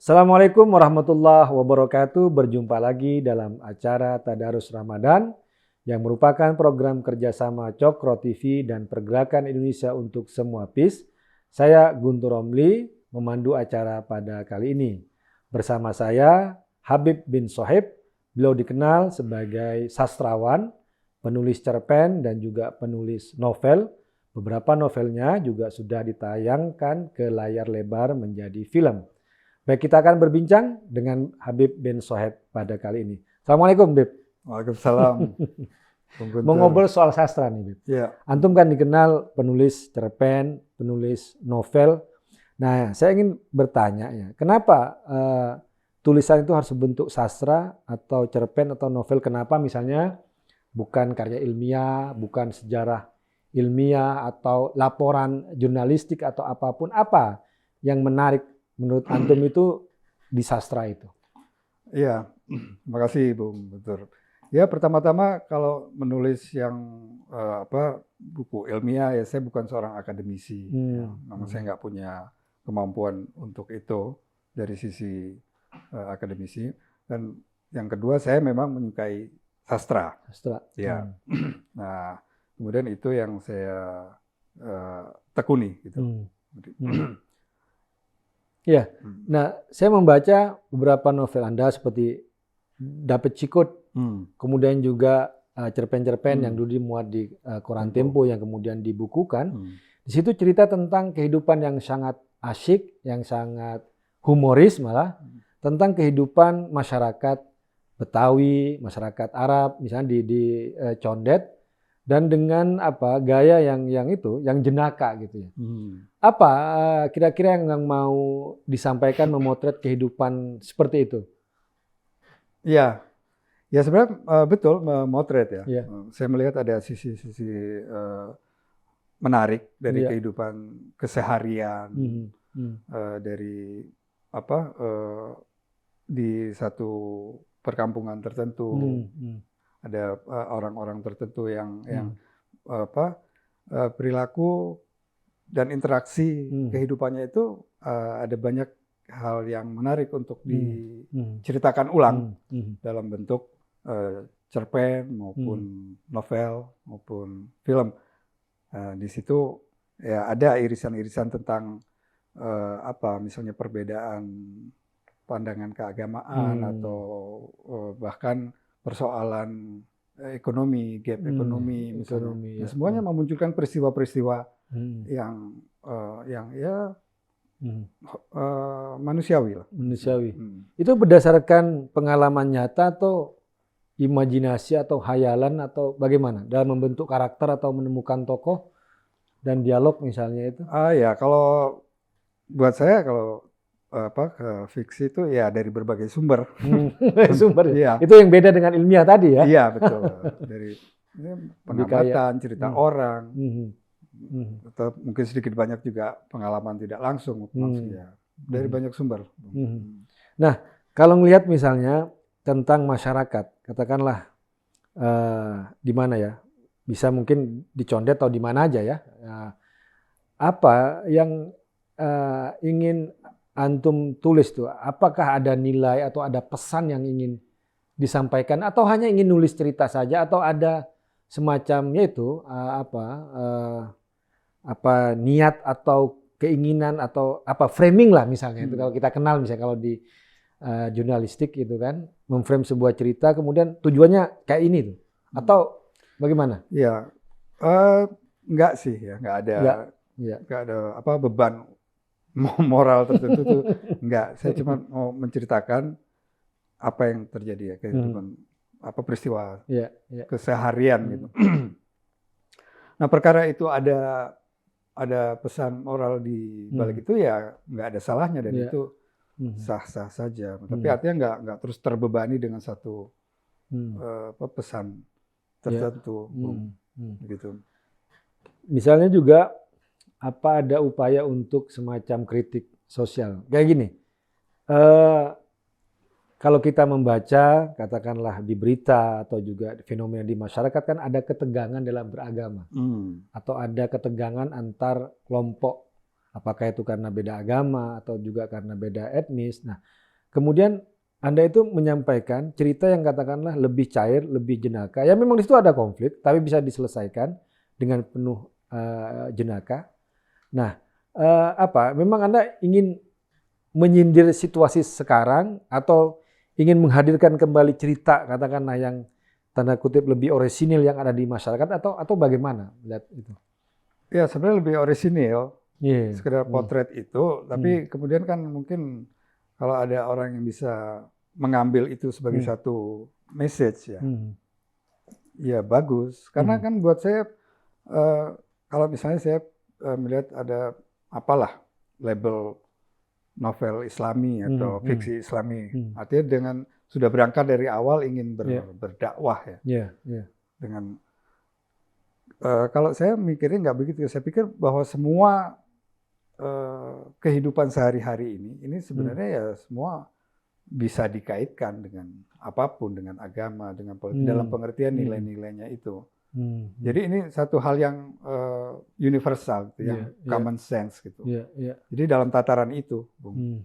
Assalamualaikum warahmatullahi wabarakatuh. Berjumpa lagi dalam acara Tadarus Ramadan yang merupakan program kerjasama Cokro TV dan Pergerakan Indonesia untuk Semua PIS. Saya Guntur Romli memandu acara pada kali ini. Bersama saya Habib bin Sohib. Beliau dikenal sebagai sastrawan, penulis cerpen dan juga penulis novel. Beberapa novelnya juga sudah ditayangkan ke layar lebar menjadi film. Baik, kita akan berbincang dengan Habib bin Sohib pada kali ini. Assalamualaikum, Bib. Waalaikumsalam. Mau ngobrol soal sastra nih, Bib. Ya. Antum kan dikenal penulis cerpen, penulis novel. Nah, saya ingin bertanya ya, kenapa tulisan itu harus bentuk sastra atau cerpen atau novel? Kenapa misalnya bukan karya ilmiah, bukan sejarah ilmiah atau laporan jurnalistik atau apapun, apa yang menarik menurut antum itu di sastra itu? Iya, terima kasih Bung Guntur. Ya, pertama-tama kalau menulis yang buku ilmiah, ya saya bukan seorang akademisi. Ya, namun saya nggak punya kemampuan untuk itu dari sisi akademisi. Dan yang kedua, saya memang menyukai sastra. Sastra. Ya. Nah, kemudian itu yang saya tekuni gitu. Ya, nah saya membaca beberapa novel Anda seperti Dapet Cikut, kemudian juga cerpen-cerpen yang dulu dimuat di Koran Tempo yang kemudian dibukukan. Di situ cerita tentang kehidupan yang sangat asyik, yang sangat humoris malah, tentang kehidupan masyarakat Betawi, masyarakat Arab, misalnya di Condet, dan dengan gaya yang jenaka gitu ya. Apa kira-kira yang mau disampaikan memotret kehidupan seperti itu? Ya sebenarnya betul memotret ya. Ya. Saya melihat ada sisi-sisi menarik dari kehidupan keseharian dari di satu perkampungan tertentu. Ada orang-orang tertentu yang perilaku dan interaksi kehidupannya itu ada banyak hal yang menarik untuk diceritakan ulang dalam bentuk cerpen maupun novel maupun film. Di situ ya ada irisan-irisan tentang misalnya perbedaan pandangan keagamaan atau bahkan persoalan ekonomi, gap ekonomi misalnya. Ya, semuanya memunculkan peristiwa-peristiwa yang manusiawi lah. Manusiawi. Itu berdasarkan pengalaman nyata atau imajinasi atau hayalan atau bagaimana dalam membentuk karakter atau menemukan tokoh dan dialog misalnya itu? Ya kalau buat saya kalau fiksi itu ya dari berbagai sumber. Sumber ya. Itu yang beda dengan ilmiah tadi ya? Iya betul. Dari pengamatan, cerita orang, atau mungkin sedikit banyak juga pengalaman tidak langsung, ya. Dari banyak sumber. Nah, kalau melihat misalnya tentang masyarakat, katakanlah di mana ya? Bisa mungkin di Condet atau di mana aja ya? Apa yang ingin antum tulis tuh? Apakah ada nilai atau ada pesan yang ingin disampaikan atau hanya ingin nulis cerita saja atau ada semacamnya itu niat atau keinginan atau framing lah misalnya itu kalau kita kenal misalnya kalau di jurnalistik gitu kan memframe sebuah cerita kemudian tujuannya kayak ini tuh atau bagaimana? Ya enggak sih ya enggak ada beban moral tertentu tuh enggak. Saya cuma mau menceritakan apa yang terjadi ya kehidupan peristiwa keseharian gitu. Nah perkara itu ada pesan moral di balik itu ya nggak ada salahnya dan itu sah-sah saja. Tapi artinya nggak terus terbebani dengan satu pesan tertentu gitu. Misalnya juga ada upaya untuk semacam kritik sosial kayak gini. Kalau kita membaca, katakanlah di berita atau juga fenomena di masyarakat kan ada ketegangan dalam beragama. Atau ada ketegangan antar kelompok Apakah itu karena beda agama atau juga karena beda etnis. Nah, kemudian Anda itu menyampaikan cerita yang katakanlah lebih cair, lebih jenaka. Ya memang di situ ada konflik, tapi bisa diselesaikan dengan penuh jenaka. Nah, memang Anda ingin menyindir situasi sekarang atau ingin menghadirkan kembali cerita katakanlah yang tanda kutip lebih orisinil yang ada di masyarakat atau bagaimana lihat itu? Ya sebenarnya lebih orisinil, sekedar potret itu, tapi kemudian kan mungkin kalau ada orang yang bisa mengambil itu sebagai satu message ya, ya bagus. Karena kan buat saya kalau misalnya saya melihat ada apalah label novel Islami atau fiksi Islami, artinya dengan sudah berangkat dari awal ingin berdakwah ya, dengan kalau saya mikirnya nggak begitu, saya pikir bahwa semua kehidupan sehari-hari ini sebenarnya ya semua bisa dikaitkan dengan apapun, dengan agama, dengan politik dalam pengertian nilai-nilainya itu. Jadi ini satu hal yang universal, gitu, yang common sense gitu. Jadi dalam tataran itu, Bung.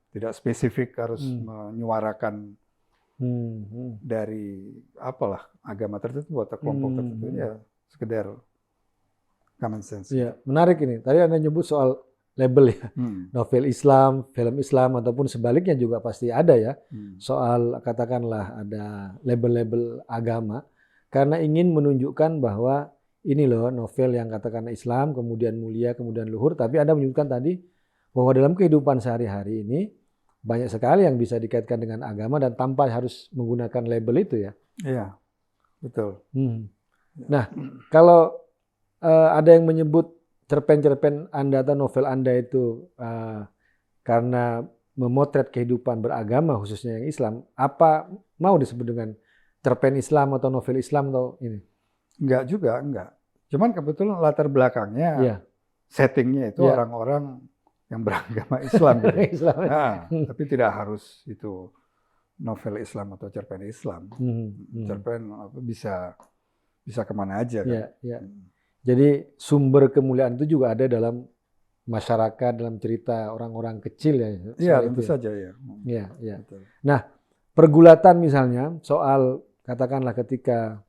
Tidak spesifik harus menyuarakan dari apalah agama tertentu atau kelompok tertentu, ya sekedar common sense. Menarik ini. Tadi Anda nyebut soal label ya, novel Islam, film Islam ataupun sebaliknya juga pasti ada ya. Soal katakanlah ada label-label agama. Karena ingin menunjukkan bahwa ini loh novel yang katakan Islam, kemudian mulia, kemudian luhur. Tapi Anda menyebutkan tadi bahwa dalam kehidupan sehari-hari ini banyak sekali yang bisa dikaitkan dengan agama dan tanpa harus menggunakan label itu ya. Iya, betul. Nah, kalau ada yang menyebut cerpen-cerpen Anda atau novel Anda itu karena memotret kehidupan beragama khususnya yang Islam, apa mau disebut dengan cerpen Islam atau novel Islam atau ini? Enggak juga, enggak. Cuman kebetulan latar belakangnya, settingnya itu orang-orang yang beragama Islam. Gitu. Nah, tapi tidak harus itu novel Islam atau cerpen Islam. Cerpen bisa kemana aja. Kan? Jadi sumber kemuliaan itu juga ada dalam masyarakat, dalam cerita orang-orang kecil ya. Iya, tentu saja ya. Iya. Nah, pergulatan misalnya soal katakanlah ketika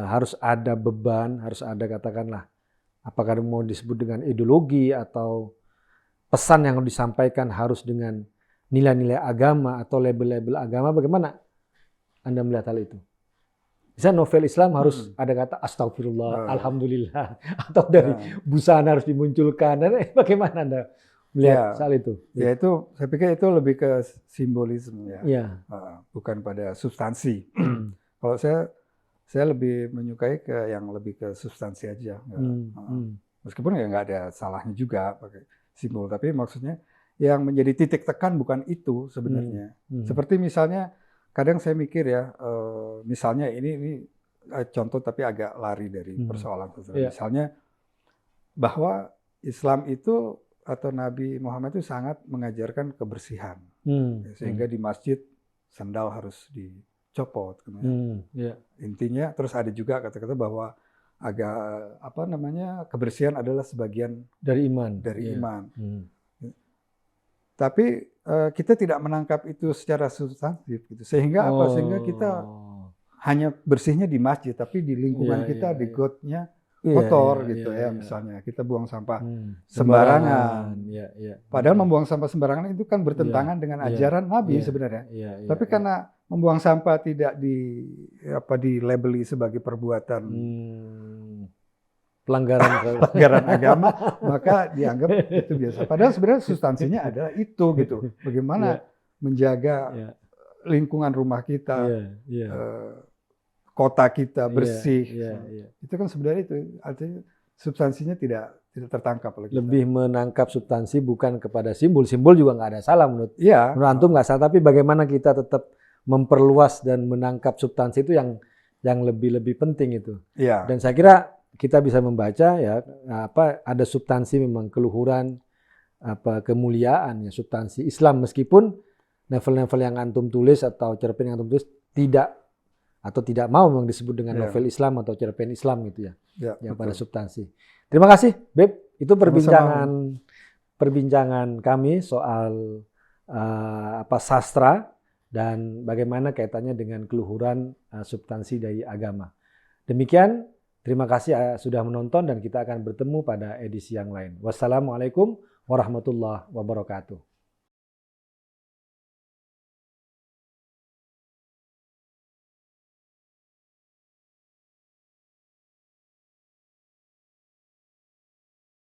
harus ada beban, harus ada katakanlah apakah mau disebut dengan ideologi atau pesan yang disampaikan harus dengan nilai-nilai agama atau label-label agama, bagaimana Anda melihat hal itu? Misalnya novel Islam harus ada kata astagfirullah, alhamdulillah, atau dari busana harus dimunculkan, dan bagaimana Anda melihat soal itu? Ya itu, saya pikir itu lebih ke simbolisme ya, bukan pada substansi. Kalau saya lebih menyukai yang lebih ke substansi aja. Meskipun ya nggak ada salahnya juga pakai simbol, tapi maksudnya yang menjadi titik tekan bukan itu sebenarnya. Seperti misalnya kadang saya mikir ya, misalnya ini contoh tapi agak lari dari persoalan. Misalnya bahwa Islam itu atau Nabi Muhammad itu sangat mengajarkan kebersihan, sehingga di masjid sandal harus dicopot. Intinya terus ada juga kata-kata bahwa kebersihan adalah sebagian dari iman. Tapi kita tidak menangkap itu secara substantif gitu. Sehingga sehingga kita hanya bersihnya di masjid, tapi di lingkungan kita di gotnya kotor gitu ya. Misalnya kita buang sampah sembarangan. Padahal membuang sampah sembarangan itu kan bertentangan dengan ajaran Nabi sebenarnya. Tapi karena membuang sampah tidak dilabeli sebagai perbuatan pelanggaran agama, maka dianggap itu biasa. Padahal sebenarnya substansinya adalah itu gitu. Bagaimana menjaga lingkungan rumah kita, kota kita bersih. Itu kan sebenarnya itu artinya substansinya tidak tertangkap oleh kita. Lebih menangkap substansi bukan kepada simbol. Simbol juga nggak ada salah menurut antum nggak salah. Tapi bagaimana kita tetap memperluas dan menangkap substansi itu yang lebih penting itu. Dan saya kira kita bisa membaca ya ada substansi memang keluhuran, kemuliaan ya substansi Islam, meskipun novel-novel yang antum tulis atau cerpen yang antum tulis tidak mau memang disebut dengan novel Islam atau cerpen Islam gitu ya. Yang pada substansi. Terima kasih Beb, Itu perbincangan kami soal sastra dan bagaimana kaitannya dengan keluhuran substansi dari agama. Demikian, terima kasih sudah menonton dan kita akan bertemu pada edisi yang lain. Wassalamualaikum warahmatullahi wabarakatuh.